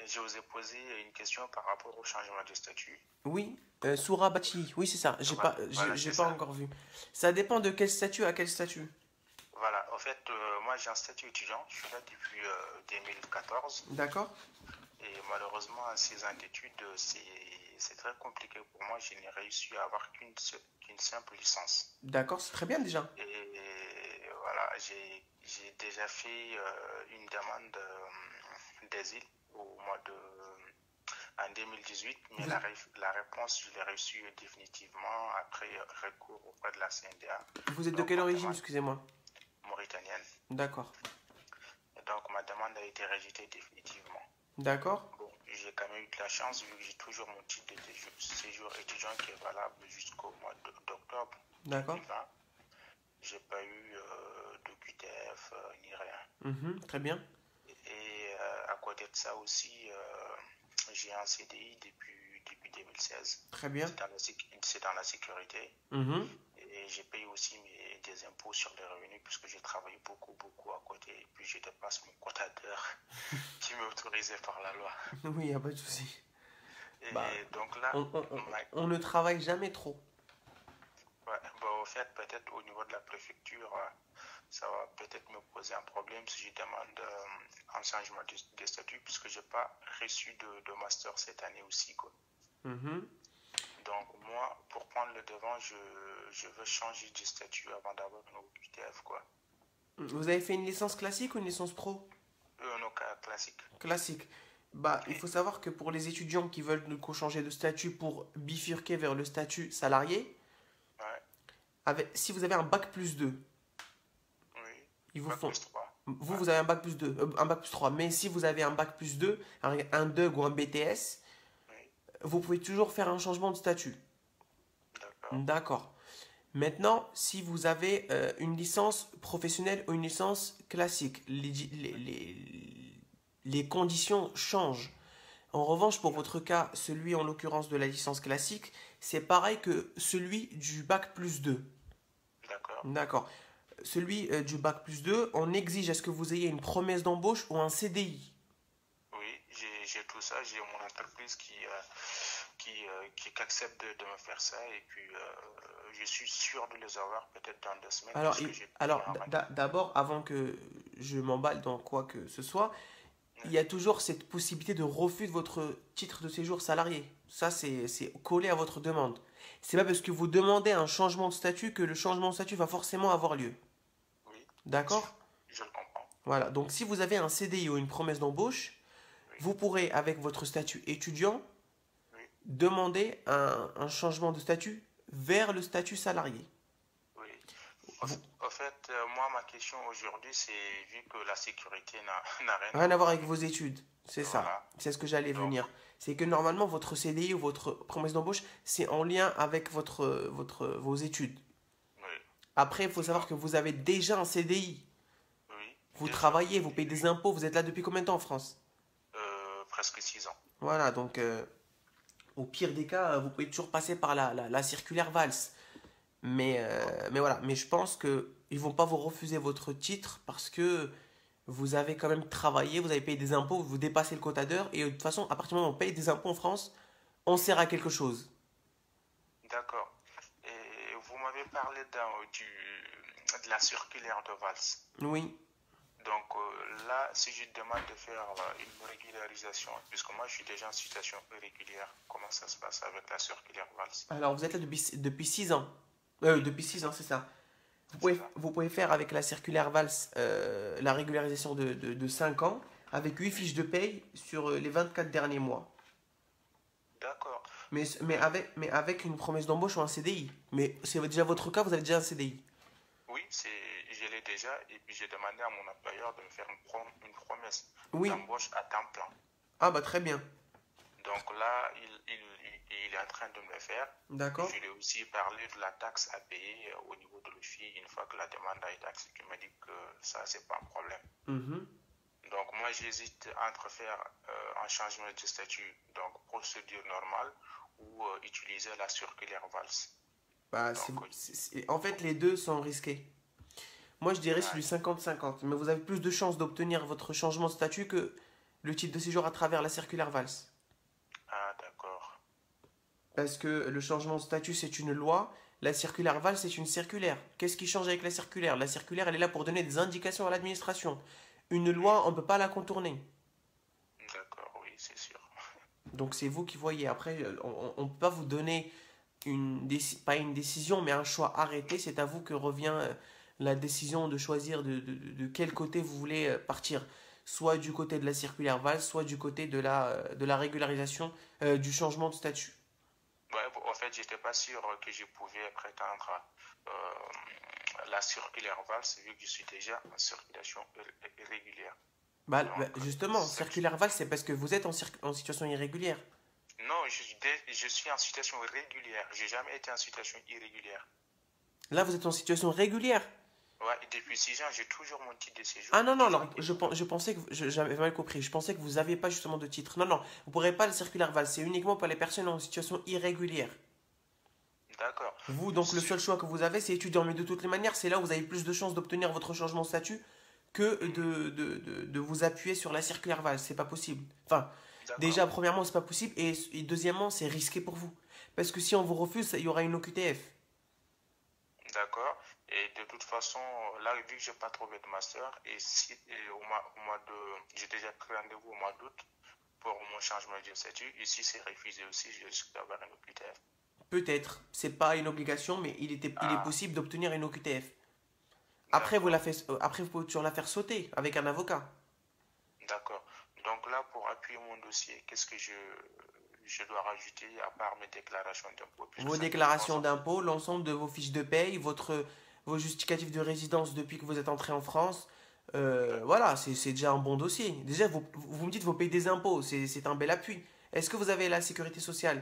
je vous ai posé une question par rapport au changement de statut. Oui, Sourabachi, oui c'est ça, Voilà, j'ai c'est pas ça. encore vu. Ça dépend de quel statut à quel statut. Voilà, en fait, moi j'ai un statut étudiant, je suis là depuis 2014 D'accord? et malheureusement, à 6 ans d'études, c'est très compliqué pour moi. Je n'ai réussi à avoir qu'une simple licence. D'accord, c'est très bien déjà. Et voilà, j'ai déjà fait une demande d'asile au mois de en 2018, mais Vous, la réponse, je l'ai reçue définitivement après recours auprès de la CNDA. vous êtes de Donc, quelle ma origine, demande excusez-moi? mauritanienne. D'accord. Et donc, ma demande a été rejetée définitivement. D'accord? Bon, j'ai quand même eu de la chance vu que j'ai toujours mon titre de séjour étudiant qui est valable jusqu'au mois d'octobre D'accord? 2020. J'ai pas eu de QTF ni rien. Très bien. Et à côté de ça aussi, j'ai un CDI depuis 2016. Très bien. C'est dans la sécurité. Mhm. Et j'ai payé aussi des impôts sur les revenus puisque j'ai travaillé beaucoup à côté. Et puis je dépasse mon quota d'heures qui m'est autorisé par la loi. Oui, il n'y a pas de souci. Bah, Et donc là, on ne travaille jamais trop. ouais, bah, au fait, peut-être au niveau de la préfecture, ça va peut-être me poser un problème si je demande un changement de statut puisque je n'ai pas reçu de master cette année aussi, quoi. Mhm. Donc moi, pour prendre le devant, je veux changer de statut avant d'avoir une OQTF, quoi. Vous avez fait une licence classique ou une licence pro? Nos cas classique. Classique. Bah, il Oui, faut savoir que pour les étudiants qui veulent changer de statut pour bifurquer vers le statut salarié, ouais, si vous avez un bac plus 2, oui. ils vous Bac font. plus 3. Vous, Ouais, vous avez un bac plus 2, un bac plus 3. Mais si vous avez un bac plus 2, un DUG ou un BTS, oui, vous pouvez toujours faire un changement de statut. d'accord. D'accord. Maintenant, si vous avez une licence professionnelle ou une licence classique, les conditions changent. En revanche, pour votre cas, celui en l'occurrence de la licence classique, c'est pareil que celui du bac plus 2. D'accord. D'accord. Celui du bac plus 2, on exige à ce que vous ayez une promesse d'embauche ou un CDI. Oui, j'ai tout ça. J'ai mon entreprise qui accepte de me faire ça. Et puis, je suis sûr de les avoir peut-être dans 2 semaines Alors, puisque j'ai pris un rendez-vous. d'abord, avant que je m'emballe dans quoi que ce soit, il y Oui, a toujours cette possibilité de refus de votre titre de séjour salarié. Ça, c'est collé à votre demande. C'est pas parce que vous demandez un changement de statut que le changement de statut va forcément avoir lieu. oui, bien sûr. D'accord? Je le comprends. Voilà. Donc, si vous avez un CDI ou une promesse d'embauche, Oui, vous pourrez, avec votre statut étudiant, oui, demander un changement de statut vers le statut salarié. oui. Vous, En fait, moi, ma question aujourd'hui, c'est vu que la sécurité n'a rien à Rien à voir voir avec avec. vos études. C'est ça. Voilà. C'est ce que j'allais Donc, venir. C'est que normalement, votre CDI ou votre promesse d'embauche, c'est en lien avec vos études. oui. Après, il faut savoir Donc, que vous avez déjà un CDI. oui, Vous déjà. travaillez, vous payez des impôts. Vous êtes là depuis combien de temps en France? Presque 6 ans. Voilà, donc au pire des cas, vous pouvez toujours passer par la circulaire Valls. Mais voilà, mais je pense qu'ils ne vont pas vous refuser votre titre parce que vous avez quand même travaillé, vous avez payé des impôts, vous dépassez le quota d'heure. Et de toute façon, à partir du moment où on paye des impôts en France, on sert à quelque chose. D'accord. Et vous m'avez parlé de la circulaire de Valls. Oui. Donc là, si je demande de faire une régularisation, puisque moi je suis déjà en situation irrégulière, comment ça se passe avec la circulaire Valls? Alors, vous êtes là depuis 6 ans. Oui, Depuis 6 ans, c'est ça. c'est ça. Vous pouvez faire avec la circulaire Valls la régularisation de 5 ans avec 8 fiches de paye sur les 24 derniers mois. D'accord. Mais avec une promesse d'embauche ou un CDI. Mais c'est déjà votre cas, vous avez déjà un CDI. Oui, je l'ai déjà, et puis j'ai demandé à mon employeur de me faire une promesse Oui. d'embauche à temps plein. Ah bah très bien. Donc là, il est en train de me le faire. D'accord. Je lui ai aussi parlé de la taxe à payer au niveau de l'OFI une fois que la demande a été acceptée. Il m'a dit que ça, c'est pas un problème. Mhm. Donc moi, j'hésite entre faire un changement de statut, donc procédure normale, ou utiliser la circulaire VALS. Bah, Donc, en fait, les deux sont risqués. Moi, je dirais celui ouais, 50-50. Mais vous avez plus de chances d'obtenir votre changement de statut que le titre de séjour à travers la circulaire Valls. Ah, d'accord. Parce que le changement de statut, c'est une loi. La circulaire Valls, c'est une circulaire. Qu'est-ce qui change avec la circulaire? La circulaire, elle est là pour donner des indications à l'administration. Une loi, on ne peut pas la contourner. D'accord, oui, c'est sûr. Donc c'est vous qui voyez. Après, on ne peut pas vous donner pas une décision, mais un choix arrêté. C'est à vous que revient la décision de choisir de quel côté vous voulez partir. Soit du côté de la circulaire Valls, soit du côté de la régularisation du changement de statut. Ouais, bon, en fait, j'étais pas sûr que je pouvais prétendre à la circulaire Valls vu que je suis déjà en circulation irrégulière. Donc, Justement, circulaire Valls, c'est parce que vous êtes en situation irrégulière. non, je suis en situation régulière. J'ai jamais été en situation irrégulière. Là, vous êtes en situation régulière. Ouais, et depuis 6 ans, j'ai toujours mon titre de séjour. Ah non, non, Toujours alors je pensais que j'avais mal compris. Je pensais que vous n'aviez pas justement de titre. Non, non, vous ne pourrez pas le circulaire Valls. C'est uniquement pour les personnes en situation irrégulière. d'accord. Vous, donc, le seul choix que vous avez, c'est étudiant. Mais de toutes les manières, c'est là où vous avez plus de chances d'obtenir votre changement de statut que de vous appuyer sur la circulaire Valls. C'est pas possible. Enfin, D'accord. déjà, premièrement, c'est pas possible. Et deuxièmement, c'est risqué pour vous. Parce que si on vous refuse, il y aura une OQTF. D'accord. Et de toute façon, là, vu que j'ai pas trouvé de master, et au mois de, j'ai déjà pris rendez-vous au mois d'août pour mon changement de statut. Et si c'est refusé aussi, je risque d'avoir une OQTF. Peut-être. C'est pas une obligation, mais il est Ah, possible d'obtenir une OQTF. d'accord. Après, vous pouvez toujours la faire sauter avec un avocat. D'accord. Donc là, pour appuyer mon dossier, qu'est-ce que je dois rajouter à part mes déclarations d'impôts, puisque Vos ça fait déclarations 3 ans. d'impôt, l'ensemble de vos fiches de paye, vos justificatifs de résidence depuis que vous êtes entré en France. D'accord. Voilà, c'est déjà un bon dossier. Déjà, vous me dites que vous payez des impôts, c'est un bel appui. Est-ce que vous avez la sécurité sociale?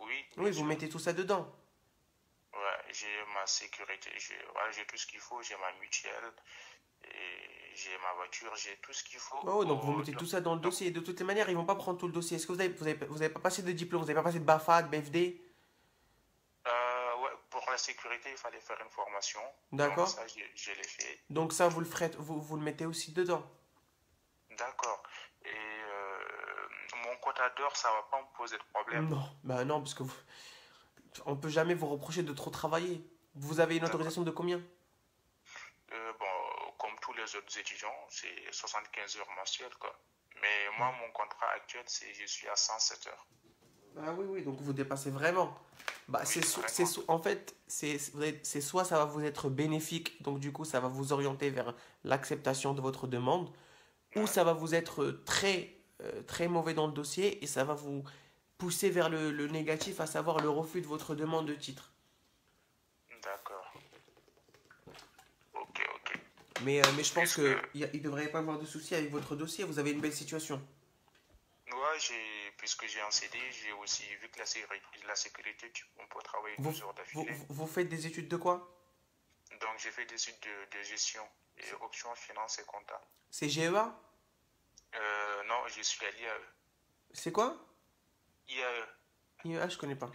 Oui, Oui, bien vous sûr. mettez tout ça dedans. Ouais, j'ai ma sécurité, voilà, j'ai tout ce qu'il faut, j'ai ma mutuelle, et j'ai ma voiture, j'ai tout ce qu'il faut. Oh, donc vous mettez tout ça dans le Donc, dossier. De toutes les manières, ils vont pas prendre tout le dossier. Est-ce que vous avez pas passé de diplôme? Vous n'avez pas passé de BAFA, de BFD? ouais, pour la sécurité, il fallait faire une formation. Donc D'accord? ça, je l'ai fait. Donc ça, vous le ferez, vous le mettez aussi dedans. D'accord. Et mon quota d'heure, ça va pas me poser de problème. Non, bah non, parce que on peut jamais vous reprocher de trop travailler. Vous avez une D'accord. autorisation de combien? Bon, comme tous les autres étudiants, c'est 75 heures mensuelles, quoi. Mais moi, mon contrat actuel, c'est je suis à 107 heures. Ah oui, oui, donc vous dépassez vraiment. Bah, Oui, vraiment. en fait, c'est soit ça va vous être bénéfique, donc du coup ça va vous orienter vers l'acceptation de votre demande, ou Ouais, ça va vous être très mauvais dans le dossier et ça va vous pousser vers le négatif, à savoir le refus de votre demande de titre. d'accord. Ok, ok. Mais je pense Puisque, qu'il ne devrait pas avoir de souci avec votre dossier, vous avez une belle situation. ouais, puisque j'ai un CD, j'ai aussi vu que la sécurité, on peut travailler Vous, 12 heures d'affilée. vous faites des études de quoi? Donc, j'ai fait des études de gestion et options, finance et compta. C'est GEA? Non, je suis à l'IAE. C'est quoi? IAE, IEA, je connais pas.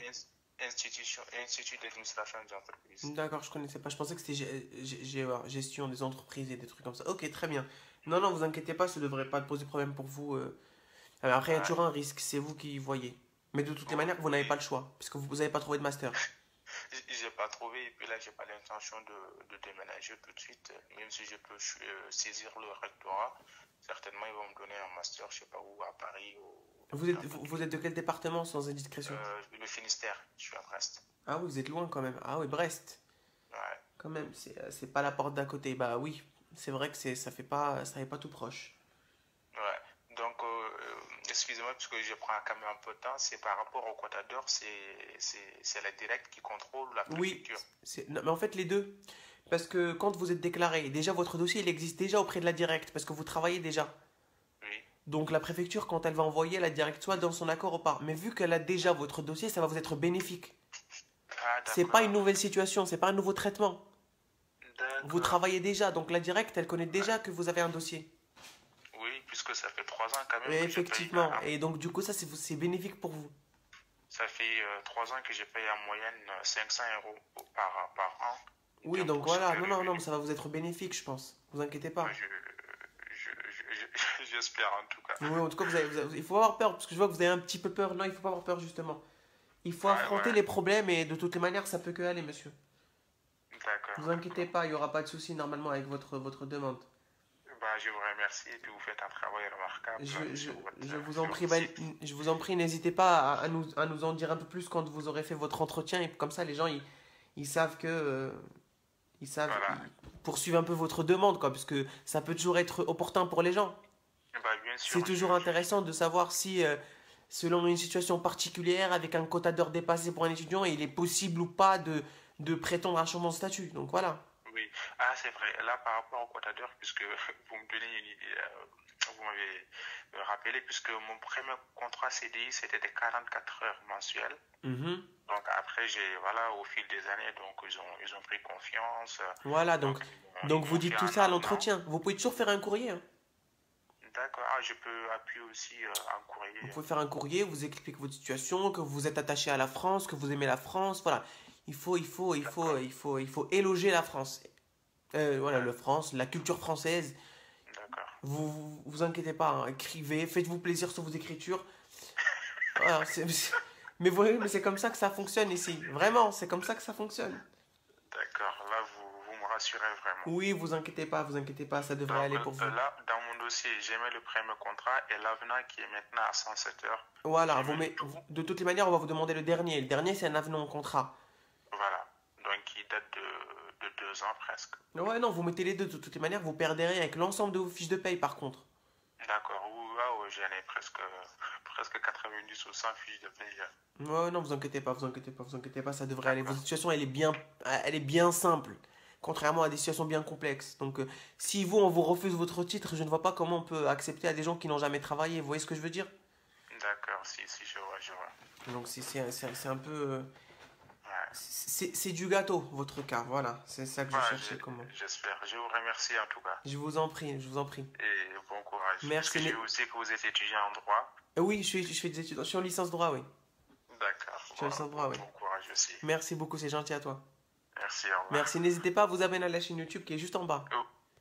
Institut d'administration des entreprises. D'accord, je connaissais pas. Je pensais que c'était GEA, gestion des entreprises et des trucs comme ça. Ok, très bien. Non, non, vous inquiétez pas, ça devrait pas poser problème pour vous. Après, il y a Ouais. toujours un risque, c'est vous qui voyez. Mais de toutes les Oui, manières, vous n'avez pas oui. le choix, puisque vous n'avez pas trouvé de master. J'ai pas trouvé, et puis là, j'ai pas l'intention de déménager tout de suite, même si je peux saisir le rectorat. Certainement, ils vont me donner un master, je sais pas où, à Paris ou Vous n'importe vous êtes de quel département, sans indiscrétion? le Finistère, je suis à Brest. Ah oui, vous êtes loin quand même. Ah oui, Brest. Ouais, Quand même, c'est pas la porte d'à côté. Bah oui, c'est vrai que ça fait pas tout proche. ouais. Donc, excusez-moi, parce que je prends quand même un peu de temps, c'est par rapport au quota d'heure, c'est la directe qui contrôle la Oui, préfecture. non, mais en fait les deux. Parce que quand vous êtes déclaré, déjà votre dossier il existe déjà auprès de la directe, parce que vous travaillez déjà. Oui. Donc la préfecture, quand elle va envoyer la directe, soit dans son accord ou pas. Mais vu qu'elle a déjà votre dossier, ça va vous être bénéfique. Ah, C'est pas une d'accord. nouvelle situation, c'est pas un nouveau traitement. Vous D'accord. travaillez déjà, donc la directe, elle connaît déjà que vous avez un dossier. Oui, puisque ça fait 3 ans quand même Et que je paye. effectivement, et donc du coup ça c'est bénéfique pour vous. Ça fait 3 ans que je paye en moyenne 500 euros par an Oui, donc d'impôts voilà, sur le non, non, non, mais revenu. ça va vous être bénéfique, je pense. Vous inquiétez Moi, pas. J'espère en tout cas. Oui, en tout cas, il faut avoir peur, parce que je vois que vous avez un petit peu peur. Non, il faut pas avoir peur, justement. Il faut Ouais, affronter ouais, les problèmes et de toutes les manières, ça peut que aller, monsieur. d'accord, Vous inquiétez d'accord. pas, il n'y aura pas de souci normalement avec votre demande. Bah, je vous remercie et puis vous faites un travail remarquable Je, je, je vous en sur prie, votre site. je vous en prie, n'hésitez pas à nous en dire un peu plus quand vous aurez fait votre entretien. Et comme ça, les gens, ils savent que... Voilà. ils poursuivent un peu votre demande, quoi, parce que ça peut toujours être opportun pour les gens. Bah, bien C'est sûr, toujours intéressant de savoir si, selon une situation particulière, avec un quota d'heures dépassé pour un étudiant, il est possible ou pas de prétendre à un changement de statut. Donc voilà. oui. Ah, c'est vrai. Là, par rapport au quota d'heure, puisque vous me donnez une idée, vous m'avez rappelé, puisque mon premier contrat CDI, c'était des 44 heures mensuelles. Mhm. Donc après, voilà, au fil des années, donc ils ont pris confiance. Voilà, Donc donc ils vous m'ont fait dites tout un ça à avenant. l'entretien. Vous pouvez toujours faire un courrier, hein. D'accord. Ah, je peux appuyer aussi un Vous courrier. pouvez faire un courrier, vous expliquez votre situation, que vous êtes attaché à la France, que vous aimez la France. Voilà. D'accord. Il faut éloger la France. Voilà, D'ac- le France, la culture française. D'accord. Vous inquiétez pas, hein, écrivez, faites-vous plaisir sur vos écritures. Voilà, mais vous voyez, mais c'est comme ça que ça fonctionne ici. Vraiment, c'est comme ça que ça fonctionne. D'accord. Là, vous me rassurez vraiment. Oui, vous inquiétez pas, ça devrait Donc aller pour vous. là, dans mon dossier, j'ai mis le premier contrat et l'avenant qui est maintenant à 107 heures. Voilà, J'ai mis le tout. de toutes les manières, on va vous demander le dernier. Le dernier, c'est un avenant au contrat. Voilà. Donc, qui date de 2 ans presque. Ouais, non, vous mettez les deux. De toutes les manières, vous perdez rien avec l'ensemble de vos fiches de paye, par contre. D'accord. Waouh, j'en ai presque 90 ou 100 fiches de paye. Ouais, non, vous inquiétez pas, vous inquiétez pas, vous inquiétez pas, ça devrait aller. Votre D'accord. situation, elle est bien simple, contrairement à des situations bien complexes. Donc, si vous, on vous refuse votre titre, je ne vois pas comment on peut accepter à des gens qui n'ont jamais travaillé. Vous voyez ce que je veux dire? D'accord. Si, je vois, je vois. Donc, c'est un peu, Ouais. c'est du gâteau, votre cas. Voilà, c'est ça que je Voilà, cherchais comment. j'espère. Je vous remercie en tout cas. Je vous en prie, je vous en prie. Et bon courage. Parce que Merci. j'ai vu aussi que vous êtes étudiant en droit. Oui, je fais des études. Je suis en licence droit, oui. D'accord. Je suis en licence droit, oui. Bon courage aussi. Merci beaucoup, c'est gentil à toi. Merci, au Merci, revoir. n'hésitez pas à vous abonner à la chaîne YouTube qui est juste en bas.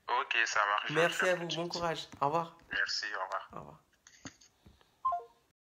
Ok, ça marche. Je vais le Merci faire à tout vous, de bon suite. courage. Au revoir. Merci, au revoir. Au revoir.